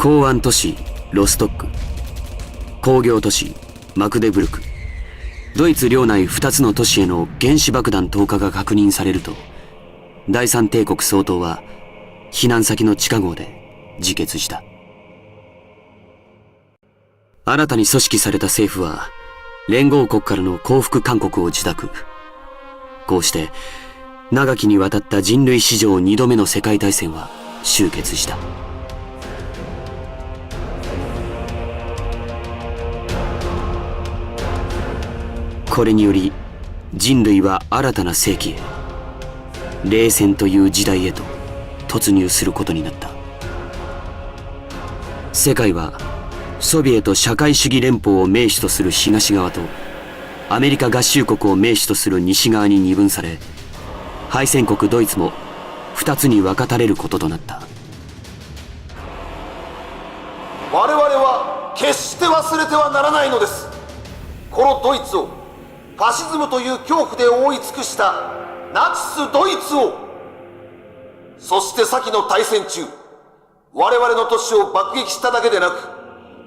港湾都市ロストック、工業都市マクデブルク、ドイツ領内2つの都市への原子爆弾投下が確認されると、第三帝国総統は避難先の地下壕で自決した。新たに組織された政府は連合国からの降伏勧告を受諾。こうして長きにわたった人類史上2度目の世界大戦は終結した。これにより人類は新たな世紀へ、冷戦という時代へと突入することになった。世界はソビエト社会主義連邦を盟主とする東側とアメリカ合衆国を盟主とする西側に二分され、敗戦国ドイツも2つに分かたれることとなった。我々は決して忘れてはならないのです。このドイツをファシズムという恐怖で覆い尽くしたナチスドイツを、そして先の大戦中、我々の都市を爆撃しただけでなく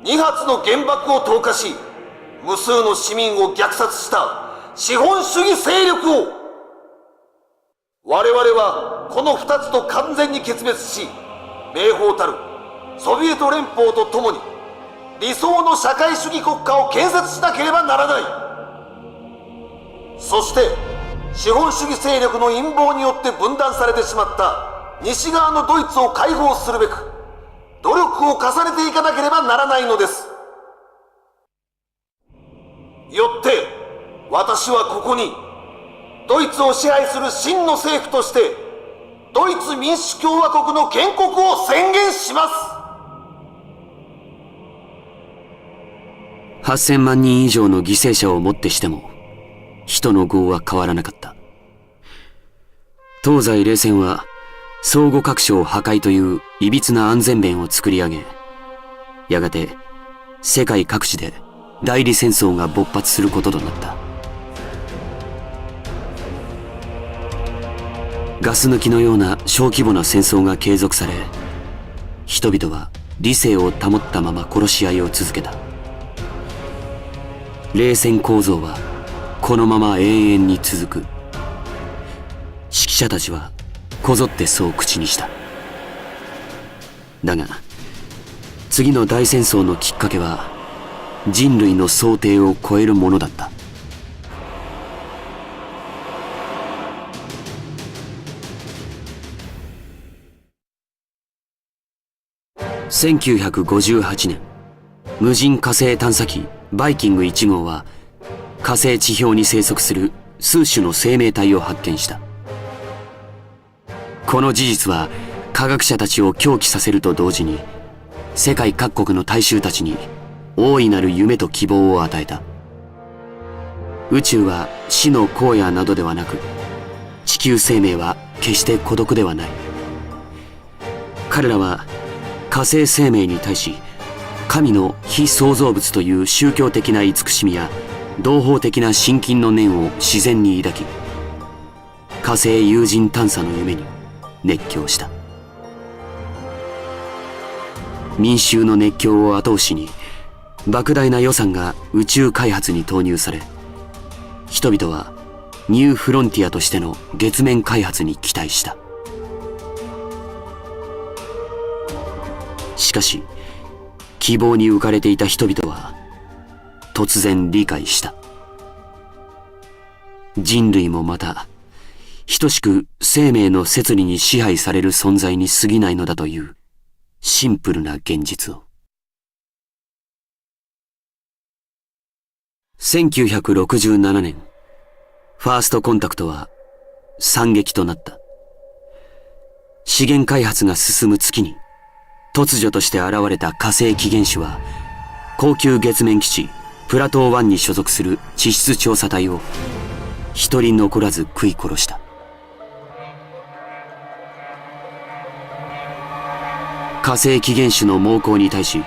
2発の原爆を投下し、無数の市民を虐殺した資本主義勢力を、我々はこの2つと完全に決別し、名峰たるソビエト連邦と共に理想の社会主義国家を建設しなければならない。そして資本主義勢力の陰謀によって分断されてしまった西側のドイツを解放するべく努力を重ねていかなければならないのです。よって私はここにドイツを支配する真の政府としてドイツ民主共和国の建国を宣言します。8000万人以上の犠牲者をもってしても人の業は変わらなかった。東西冷戦は相互各所を破壊といういびつな安全弁を作り上げ、やがて世界各地で代理戦争が勃発することとなった。ガス抜きのような小規模な戦争が継続され、人々は理性を保ったまま殺し合いを続けた。冷戦構造はこのまま永遠に続く。指揮者たちはこぞってそう口にした。だが次の大戦争のきっかけは人類の想定を超えるものだった。1958年、無人火星探査機バイキング1号は火星地表に生息する数種の生命体を発見した。この事実は科学者たちを狂気させると同時に世界各国の大衆たちに大いなる夢と希望を与えた。宇宙は死の荒野などではなく、地球生命は決して孤独ではない。彼らは火星生命に対し神の非創造物という宗教的な慈しみや同胞的な親近の念を自然に抱き、火星有人探査の夢に熱狂した。民衆の熱狂を後押しに莫大な予算が宇宙開発に投入され、人々はニューフロンティアとしての月面開発に期待した。しかし希望に浮かれていた人々は突然理解した。人類もまた等しく生命の摂理に支配される存在に過ぎないのだというシンプルな現実を。1967年、ファーストコンタクトは惨劇となった。資源開発が進む月に突如として現れた火星起源種は、高級月面基地プラトー1に所属する地質調査隊を一人残らず食い殺した。火星起源種の猛攻に対し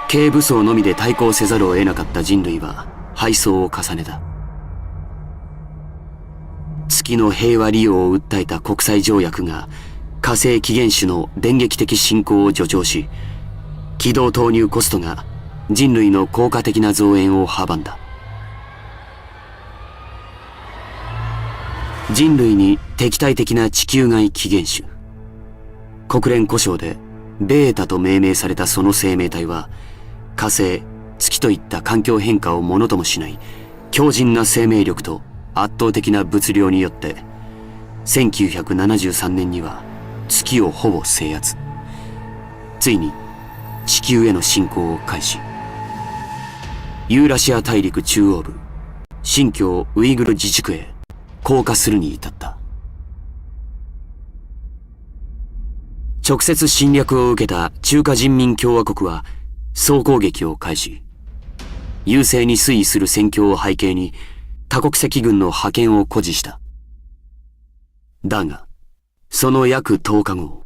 軽武装のみで対抗せざるを得なかった人類は敗走を重ねた。月の平和利用を訴えた国際条約が火星起源種の電撃的侵攻を助長し、軌道投入コストが人類の効果的な増援を阻んだ。人類に敵対的な地球外起源種。国連呼称でベータと命名されたその生命体は、火星、月といった環境変化をものともしない強靭な生命力と圧倒的な物量によって、1973年には月をほぼ制圧。ついに地球への侵攻を開始。ユーラシア大陸中央部、新疆ウイグル自治区へ降下するに至った。直接侵略を受けた中華人民共和国は総攻撃を開始。優勢に推移する戦況を背景に多国籍軍の派遣を誇示した。だが、その約10日後、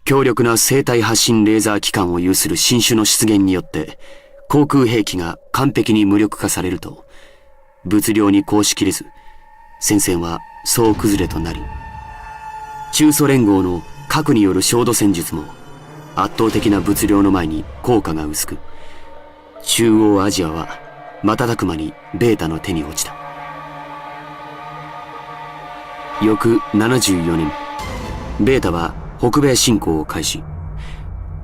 強力な生体発信レーザー機関を有する新種の出現によって航空兵器が完璧に無力化されると、物量に抗しきれず、戦線は総崩れとなり、中ソ連合の核による焦土戦術も圧倒的な物量の前に効果が薄く、中央アジアは瞬く間にベータの手に落ちた。翌74年、ベータは北米侵攻を開始。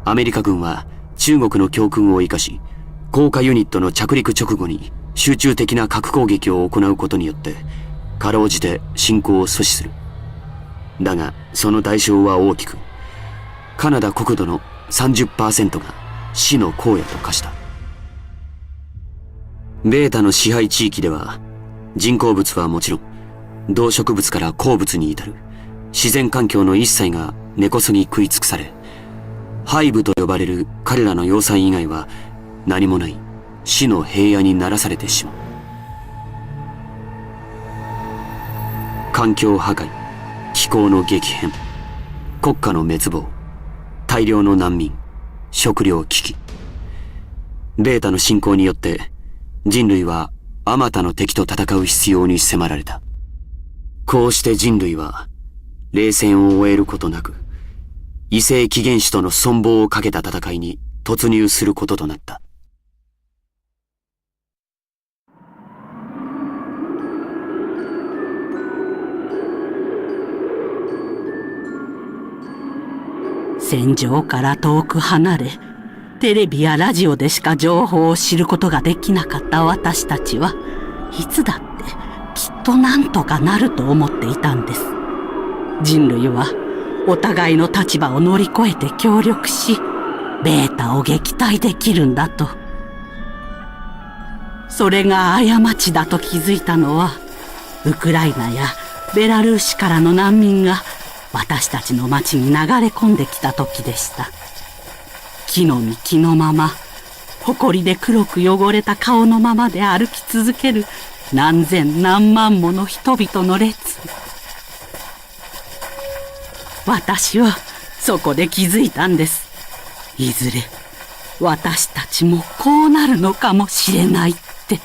アメリカ軍は中国の教訓を生かし、降下ユニットの着陸直後に集中的な核攻撃を行うことによって、かろうじて侵攻を阻止する。だが、その代償は大きく、カナダ国土の 30% が死の荒野と化した。ベータの支配地域では、人工物はもちろん、動植物から鉱物に至る自然環境の一切が根こそぎ食い尽くされ、廃部と呼ばれる彼らの要塞以外は何もない死の平野にならされてしまう。環境破壊、気候の激変、国家の滅亡、大量の難民、食糧危機。ベータの侵攻によって人類はあまたの敵と戦う必要に迫られた。こうして人類は冷戦を終えることなく、異星起源種との存亡をかけた戦いに突入することとなった。戦場から遠く離れ、テレビやラジオでしか情報を知ることができなかった私たちは、いつだってきっとなんとかなると思っていたんです。人類はお互いの立場を乗り越えて協力し、ベータを撃退できるんだと。それが過ちだと気づいたのは、ウクライナやベラルーシからの難民が私たちの町に流れ込んできた時でした。木の実木のまま、埃で黒く汚れた顔のままで歩き続ける何千何万もの人々の列。私はそこで気づいたんです。いずれ私たちもこうなるのかもしれないって。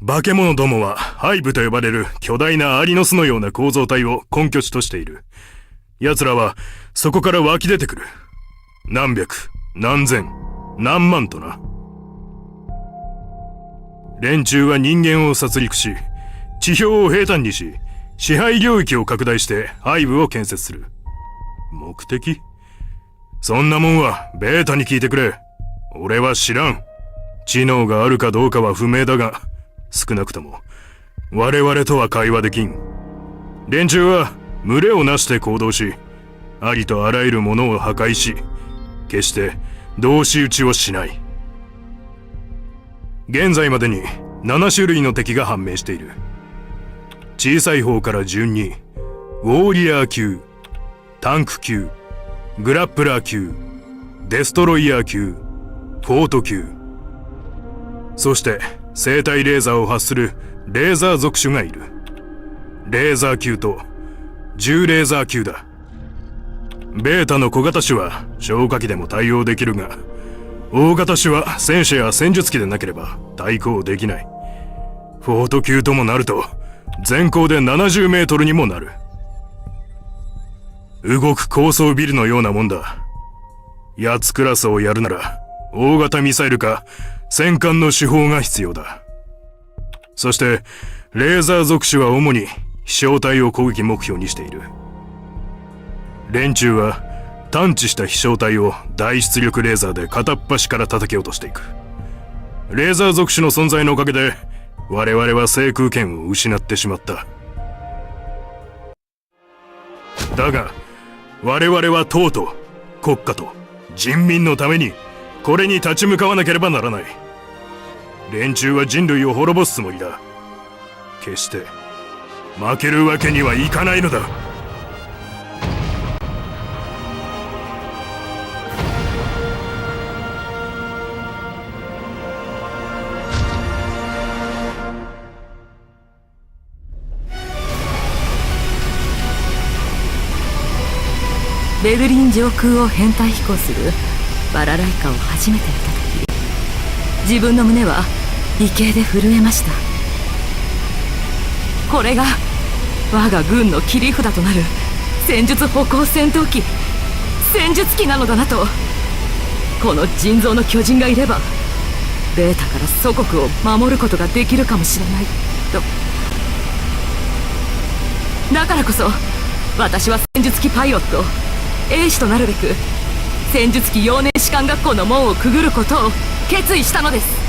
化け物どもはハイブと呼ばれる巨大なアリの巣のような構造体を根拠地としている。奴らはそこから湧き出てくる。何百、何千、何万とな。連中は人間を殺戮し、地表を平坦にし、支配領域を拡大してハイブを建設する。目的？そんなもんはベータに聞いてくれ。俺は知らん。知能があるかどうかは不明だが、少なくとも我々とは会話できん。連中は群れをなして行動し、ありとあらゆるものを破壊し、決して同士討ちをしない。現在までに7種類の敵が判明している。小さい方から順にウォーリアー級、タンク級、グラップラー級、デストロイヤー級、フォート級、そして生体レーザーを発するレーザー属種がいる。レーザー級と重レーザー級だ。ベータの小型種は消火器でも対応できるが、大型種は戦車や戦術機でなければ対抗できない。フォート級ともなると全高で70メートルにもなる。動く高層ビルのようなもんだ。ヤツクラスをやるなら大型ミサイルか戦艦の主砲が必要だ。そしてレーザー属種は主に飛翔体を攻撃目標にしている。連中は探知した飛翔体を大出力レーザーで片っ端から叩き落としていく。レーザー属種の存在のおかげで我々は制空権を失ってしまった。だが我々は党と国家と人民のためにこれに立ち向かわなければならない。連中は人類を滅ぼすつもりだ。決して負けるわけにはいかないのだ。ベルリン上空を編隊飛行するバラライカを初めて見た時、自分の胸は畏敬で震えました。これが我が軍の切り札となる戦術歩行戦闘機、戦術機なのだなと。この人造の巨人がいればベータから祖国を守ることができるかもしれないと。だからこそ私は戦術機パイロット、兵士となるべく戦術機幼年士官学校の門をくぐることを決意したのです。